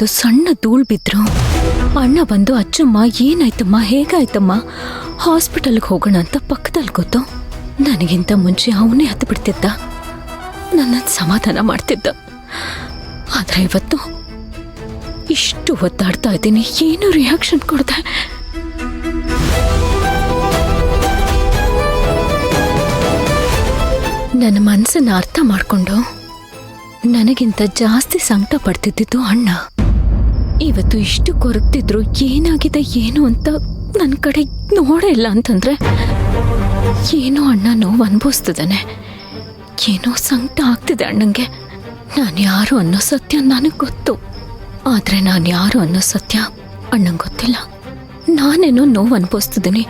ಒಂದು ಸಣ್ಣ ಧೂಳ್ ಬಿದ್ರು ಅಣ್ಣ ಬಂದು ಅಚ್ಚಮ್ಮ ಏನಾಯ್ತಮ್ಮ ಹೇಗಾಯ್ತಮ್ಮ ಹಾಸ್ಪಿಟಲ್ಗೆ ಹೋಗೋಣ ಅಂತ ಪಕ್ಕದಲ್ಲಿ ಕೂತು ನನಗಿಂತ ಮುಂಚೆ ಅವನೇ ಹತ್ತು ಬಿಡ್ತಿದ್ದ, ನನ್ನ ಸಮಾಧಾನ ಮಾಡ್ತಿದ್ದ. ಆದ್ರೆ ಇವತ್ತು ಇಷ್ಟು ಒತ್ತಾಡ್ತಾ ಇದ್ದೀನಿ, ಏನು ರಿಯಾಕ್ಷನ್ ಕೊಡ್ದೆ. ನನ್ನ ಮನಸ್ಸನ್ನ ಅರ್ಥ ಮಾಡ್ಕೊಂಡು ನನಗಿಂತ ಜಾಸ್ತಿ ಸಂಕಟ ಪಡ್ತಿದ್ದಿದ್ದು ಅಣ್ಣ. ಇವತ್ತು ಇಷ್ಟು ಕೊರಗ್ತಿದ್ರು ಏನಾಗಿದೆ ಏನು ಅಂತ ನನ್ನ ಕಡೆ ನೋಡೇ ಇಲ್ಲ ಅಂತಂದ್ರೆ ಏನೋ ಅಣ್ಣ ನೋವು ಅನುಭವಿಸ್ತಿದ್ದಾನೆ, ಏನೋ ಸಂಕಟ ಆಗ್ತಿದೆ ಅಣ್ಣಂಗೆ. ನಾನು ಯಾರು ಅನ್ನೋ ಸತ್ಯ ನನಗೆ ಗೊತ್ತು, ಆದ್ರೆ ನಾನು ಯಾರು ಅನ್ನೋ ಸತ್ಯ ಅಣ್ಣಂಗೆ ಗೊತ್ತಿಲ್ಲ. ನಾನೇನೋ ನೋವು ಅನುಭವಿಸ್ತಿದ್ದೀನಿ,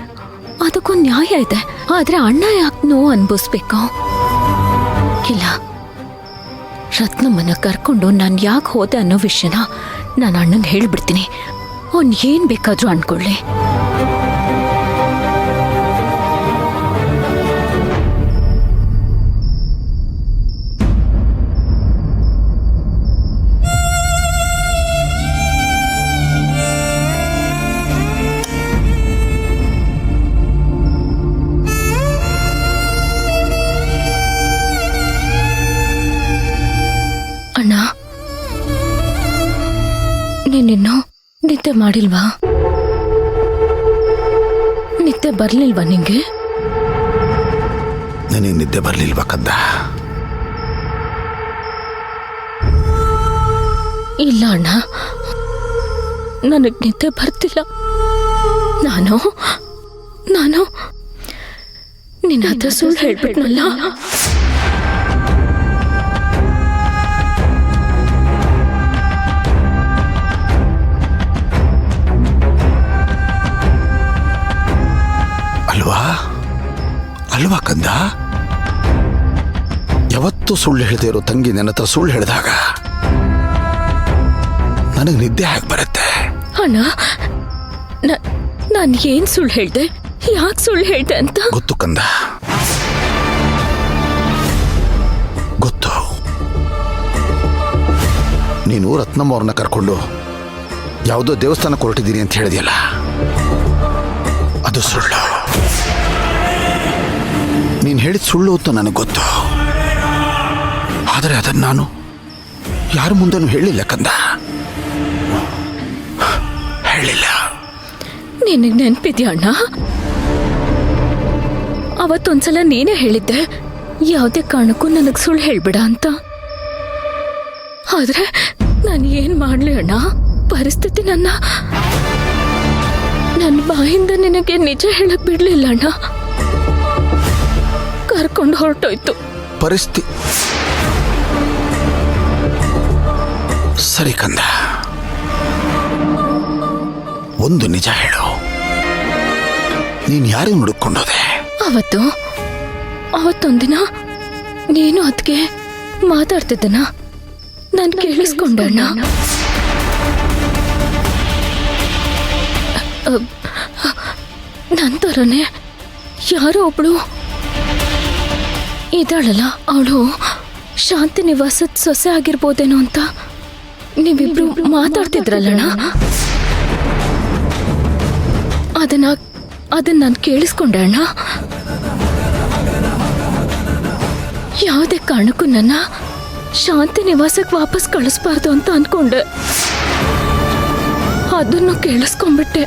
ಅದಕ್ಕೊಂದು ನ್ಯಾಯ ಇದೆ. ಆದ್ರೆ ಅಣ್ಣ ಯಾಕೆ ನೋವು ಅನುಭವಿಸ್ಬೇಕು? ಇಲ್ಲ, ರತ್ನಮ್ಮನ ಕರ್ಕೊಂಡು ನಾನು ಯಾಕೆ ಹೋದೆ ಅನ್ನೋ ವಿಷಯನ ನಾನು ಅಣ್ಣಂಗೆ ಹೇಳ್ಬಿಡ್ತೀನಿ. ಅವನ್ ಏನ್ ಬೇಕಾದ್ರೂ ಅನ್ಕೊಳ್ಳಿ. ಅಣ್ಣ, ನೀನಿನ್ನೂ ನಿದ್ದೆ ಮಾಡಿಲ್ವಾ? ನಿದ್ದೆ ಬರ್ಲಿಲ್ವಾ ನಿಂಗೆ? ನನಗೆ ನಿದ್ದೆ ಬರ್ಲಿಲ್ವಾ ಕಂದ? ಇಲ್ಲ ಅಣ್ಣ, ನನಗ್ ನಿದ್ದೆ ಬರ್ತಿಲ್ಲ. ನಾನು ನಿನ್ನ ಹತ್ರ ಸುಳ್ಳು ಹೇಳ್ಬಿಟ್ನಲ್ಲ. ಅಲ್ವಾ ಕಂದ? ಯಾವತ್ತೂ ಸುಳ್ಳು ಹೇಳ್ದೇ ಇರೋ ತಂಗಿ ನನ್ನ ಹತ್ರ ಸುಳ್ಳು ಹೇಳಿದಾಗ ನನಗೆ ನಿದ್ದೆ ಹಾಗೆ ಬರುತ್ತೆ. ಅಣ್ಣ, ನಾನು ಏನ್ ಸುಳ್ಳು ಹೇಳ್ದೆ, ಯಾಕೆ ಸುಳ್ಳು ಹೇಳ್ದೆ ಅಂತ ಗೊತ್ತು ಕಂದ, ಗೊತ್ತು. ನೀನು ರತ್ನಮ್ಮ ಅವ್ರನ್ನ ಕರ್ಕೊಂಡು ಯಾವುದೋ ದೇವಸ್ಥಾನಕ್ಕೆ ಹೊರಟಿದ್ದೀನಿ ಅಂತ ಹೇಳಿದೆಯಲ್ಲ, ಅದು ಸುಳ್ಳು. ನೀನು ಹೇಳಿದ ಸುಳ್ಳು ಅಂತ ನನಗೆ ಗೊತ್ತು, ಆದರೆ ಅದನ್ನು ನಾನು ಯಾರ ಮುಂದೆನೂ ಹೇಳಿಲ್ಲ ಕಂದ, ಹೇಳಿಲ್ಲ. ನಿನಗೆ ನೆನಪಿದ್ಯಾ ಅಣ್ಣ? ಅವತ್ತೊಂದ್ಸಲ ನೀನೇ ಹೇಳಿದ್ದೆ ಯಾವುದೇ ಕಾರಣಕ್ಕೂ ನನಗೆ ಸುಳ್ಳು ಹೇಳ್ಬೇಡ ಅಂತ. ಆದ್ರೆ ನಾನು ಏನ್ ಮಾಡ್ಲಿ ಅಣ್ಣ, ಪರಿಸ್ಥಿತಿ ನನ್ನ ಬಾಯಿಂದ ನಿನಗೆ ನಿಜ ಹೇಳಕ್ ಬಿಡ್ಲಿಲ್ಲ ಅಣ್ಣ. ಕರ್ಕೊಂಡು ಹೊರಟೋಯ್ತು ಪರಿಸ್ಥಿತಿ. ಸರಿ ಕಂದ, ಒಂದು ನಿಜ ಹೇಳು, ನೀನ್ ಯಾರಿಗೆ ಹುಡುಕೊಂಡೋದೆ? ಅವತ್ತೊಂದಿನ ನೀನು ಅದಕ್ಕೆ ಮಾತಾಡ್ತಿದ್ದನ ನಾನು ಕೇಳಿಸ್ಕೊಂಡಣ್ಣ. ನಂತರನೇ ಯಾರೋ ಒಬ್ಳು ಇದ್ದಾಳಲ್ಲ, ಅವಳು ಶಾಂತಿ ನಿವಾಸದ ಸೊಸೆ ಆಗಿರ್ಬೋದೇನೋ ಅಂತ ನೀವಿಬ್ರು ಮಾತಾಡ್ತಿದ್ರಲ್ಲಣ್ಣ. ಅದನ್ನ ನಾನು ಕೇಳಿಸ್ಕೊಂಡೆ ಅಣ್ಣ. ಯಾವುದೇ ಕಾರಣಕ್ಕೂ ನನ್ನ ಶಾಂತಿ ನಿವಾಸಕ್ಕೆ ವಾಪಸ್ ಕಳಿಸ್ಬಾರ್ದು ಅಂತ ಅನ್ಕೊಂಡೆ. ಅದನ್ನು ಕೇಳಿಸ್ಕೊಂಡ್ಬಿಟ್ಟೆ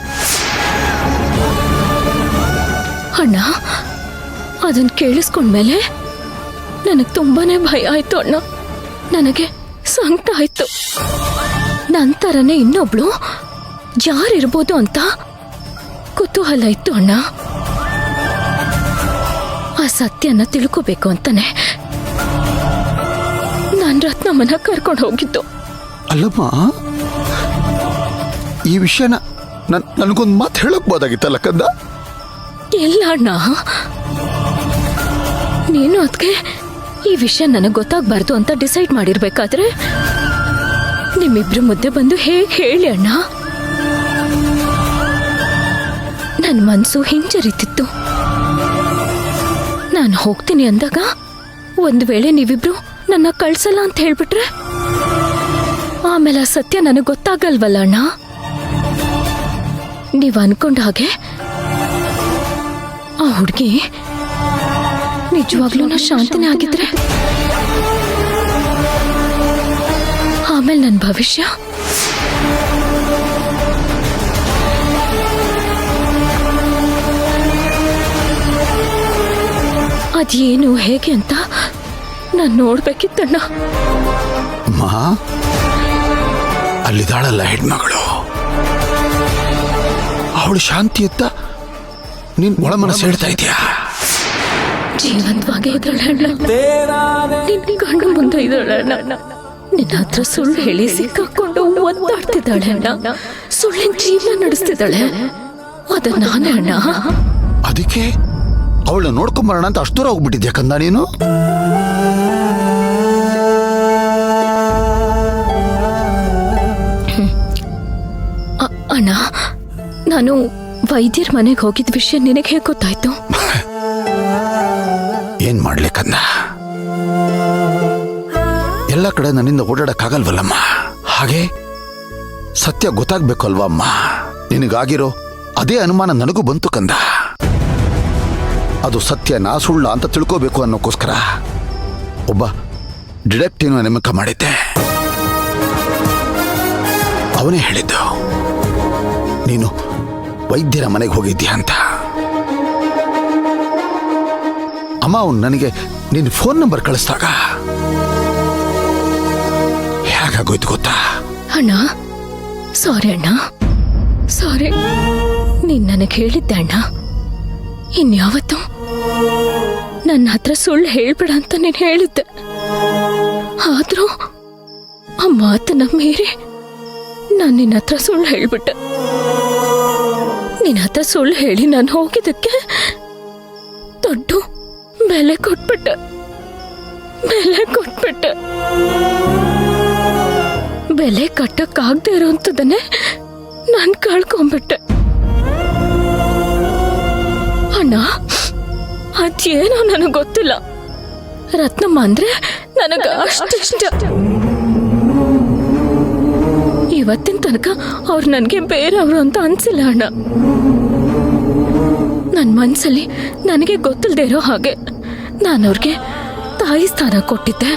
ಅಣ್ಣ. ಅದನ್ನ ಕೇಳಿಸ್ಕೊಂಡ್ಮೇಲೆ ನನಗೆ ತುಂಬಾನೇ ಭಯ ಆಯ್ತು ಅಣ್ಣ, ನನಗೆ ಸಂಕಟ ಆಯ್ತು. ನಂತರನೇ ಇನ್ನೊಬ್ಳು ಯಾರಿರ್ಬೋದು ಅಂತ ಕುತೂಹಲ ಇತ್ತು ಅಣ್ಣ. ಆ ಸತ್ಯನ ತಿಳ್ಕೋಬೇಕು ಅಂತಾನೆ ನಾನು ರತ್ನಮ್ಮನ ಕರ್ಕೊಂಡು ಹೋಗಿದ್ದು. ಅಲ್ಲಮ್ಮ, ಈ ವಿಷಯನ ನನಗೊಂದು ಮಾತು ಹೇಳಕ್ಬೋದಾಗಿತ್ತಲ್ಲ ಕಂದ? ಇಲ್ಲ ಅಣ್ಣ, ನೀನು ಅದಕ್ಕೆ ಈ ವಿಷಯ ನನಗೆ ಗೊತ್ತಾಗಬಾರ್ದು ಅಂತ ಡಿಸೈಡ್ ಮಾಡಿರ್ಬೇಕಾದ್ರೆ ನಿಮ್ಮಿಬ್ರು ಮುದ್ದೆ ಬಂದು ಹೇಗೆ ಹೇಳಿ ಅಣ್ಣ. ನನ್ನ ಮನಸ್ಸು ಹಿಂಜರಿತಿತ್ತು. ನಾನು ಹೋಗ್ತೀನಿ ಅಂದಾಗ ಒಂದು ವೇಳೆ ನೀವಿಬ್ರು ನನ್ನ ಕಳ್ಸಲ್ಲ ಅಂತ ಹೇಳ್ಬಿಟ್ರೆ ಆಮೇಲೆ ಆ ಸತ್ಯ ನನಗೆ ಗೊತ್ತಾಗಲ್ವಲ್ಲ ಅಣ್ಣ. ನೀವ್ ಅನ್ಕೊಂಡ ಹಾಗೆ ಆ ಹುಡುಗಿ ನಿಜವಾಗ್ಲೂ ಶಾಂತಿನೇ ಆಗಿದ್ರೆ ಆಮೇಲೆ ನನ್ನ ಭವಿಷ್ಯ ಅದೇನು ಹೇಗೆ ಅಂತ ನಾನು ನೋಡ್ಬೇಕಿತ್ತಣ್ಣ. ಅಮ್ಮ, ಅಲ್ಲಿದ್ದಾಳಲ್ಲ ಹೆಣ್ಮಗಳು, ಅವಳು ಶಾಂತಿ ಅಂತ ನೀನ್ ಒಳ ಮನಸ್ಸು ಹೇಳ್ತಾ ಇದೀಯಾ? ಜೀವಂತವಾಗಿ ಇದ್ದಾಳಣ್ಣ, ನಿನ್ ಕಣ್ಣು ಮುಂದೆ ಇದ್ದಾಳಣ್ಣ. ನಿನ್ನ ಹತ್ರ ಸುಳ್ಳು ಹೇಳಿ ಸಿಕ್ಕಾಕೊಂಡು ಒದ್ದಾಡ್ತಿದ್ದಾಳೆ ಅಣ್ಣ. ಸುಳ್ಳಿನ ಜೀವನ ನಡೆಸ್ತಿದ್ದಾಳೆ. ಅದ ನಾನೇ ಅಣ್ಣ. ಅದಕ್ಕೆ ಅವಳನ್ನ ನೋಡ್ಕೊಂಬರೋಣ ಅಂತ ಅಷ್ಟು ದೂರ ಹೋಗ್ಬಿಟ್ಟಿದ್ಯಾ ಕಂದ ನೀನು? ಅಣ್ಣ, ನಾನು ವೈದ್ಯರ ಮನೆಗೆ ಹೋಗಿದ್ದ ವಿಷಯ ನಿನಗೆ ಹೇಗೆ ಗೊತ್ತಾಯ್ತು? ಏನ್ ಮಾಡ್ಲಿ ಕಂದ, ಎಲ್ಲ ಕಡೆ ನನ್ನಿಂದ ಓಡಾಡಕ್ಕಾಗಲ್ವಲ್ಲಮ್ಮ. ಹಾಗೆ ಸತ್ಯ ಗೊತ್ತಾಗ್ಬೇಕು ಅಲ್ವಾ ಅಮ್ಮ? ನಿನಗಾಗಿರೋ ಅದೇ ಅನುಮಾನ ನನಗೂ ಬಂತು ಕಂದ. ಅದು ಸತ್ಯನಾ ಸುಳ್ಳ ಅಂತ ತಿಳ್ಕೋಬೇಕು ಅನ್ನೋಕ್ಕೋಸ್ಕರ ಒಬ್ಬ ಡಿಟೆಕ್ಟಿವ್ನ ನೇಮಕ ಮಾಡಿದ್ದೆ. ಅವನೇ ಹೇಳಿದ್ದು ನೀನು ವೈದ್ಯರ ಮನೆಗೆ ಹೋಗಿದ್ದೀಯ ಅಂತ. ಅಮ್ಮ, ಅವನು ನನಗೆ ನಿನ್ನ ಫೋನ್ ನಂಬರ್ ಕಳಿಸ್ದಾಗ ಹೇಗಾಗೋಯ್ತು ಗೊತ್ತಾ? ಅಣ್ಣ ಸಾರಿ ಅಣ್ಣ, ಸಾರಿ. ನೀನ್ ನನಗೆ ಹೇಳಿದ್ದೆ ಅಣ್ಣ, ಇನ್ಯಾವತ್ತು ನನ್ನ ಹತ್ರ ಸುಳ್ಳು ಹೇಳ್ಬೇಡ ಅಂತ ನೀನ್ ಹೇಳಿದ್ದೆ. ಆದ್ರೂ ಆ ಮಾತನ್ನ ಮೀರಿ ನಾನು ನಿನ್ನ ಹತ್ರ ಸುಳ್ಳು ಹೇಳ್ಬಿಟ್ಟೆ. ನಿನ್ನ ಹತ್ರ ಸುಳ್ಳು ಹೇಳಿ ನಾನು ಹೋಗಿದ್ದಕ್ಕೆ ದೊಡ್ಡ ಬೆಲೆ ಕೊಟ್ಬಿಟ್ಟೆ. ಬೆಲೆ ಕಟ್ಟಕ್ಕಾಗದೆ ಇರೋಂಥದ್ದನ್ನೇ ನಾನು ಕಳ್ಕೊಂಡ್ಬಿಟ್ಟೆ. ಅಣ್ಣ, ಅದೇನೋ ನನಗೆ ಗೊತ್ತಿಲ್ಲ, ರತ್ನಮ್ಮ ಅಂದ್ರೆ ನನಗೆ ಅಷ್ಟಿಷ್ಟ. ಇವತ್ತಿನ ತನಕ ಅವ್ರು ನನಗೆ ಬೇರೆಯವರು ಅಂತ ಅನ್ಸಿಲ್ಲ ಅಣ್ಣ. ನನ್ನ ಮನ್ಸಲ್ಲಿ ನನಗೆ ಗೊತ್ತಿಲ್ಲದೆ ಇರೋ ಹಾಗೆ ನಾನು ಅವ್ರಿಗೆ ತಾಯಿ ಸ್ಥಾನ ಕೊಟ್ಟಿದ್ದೆ.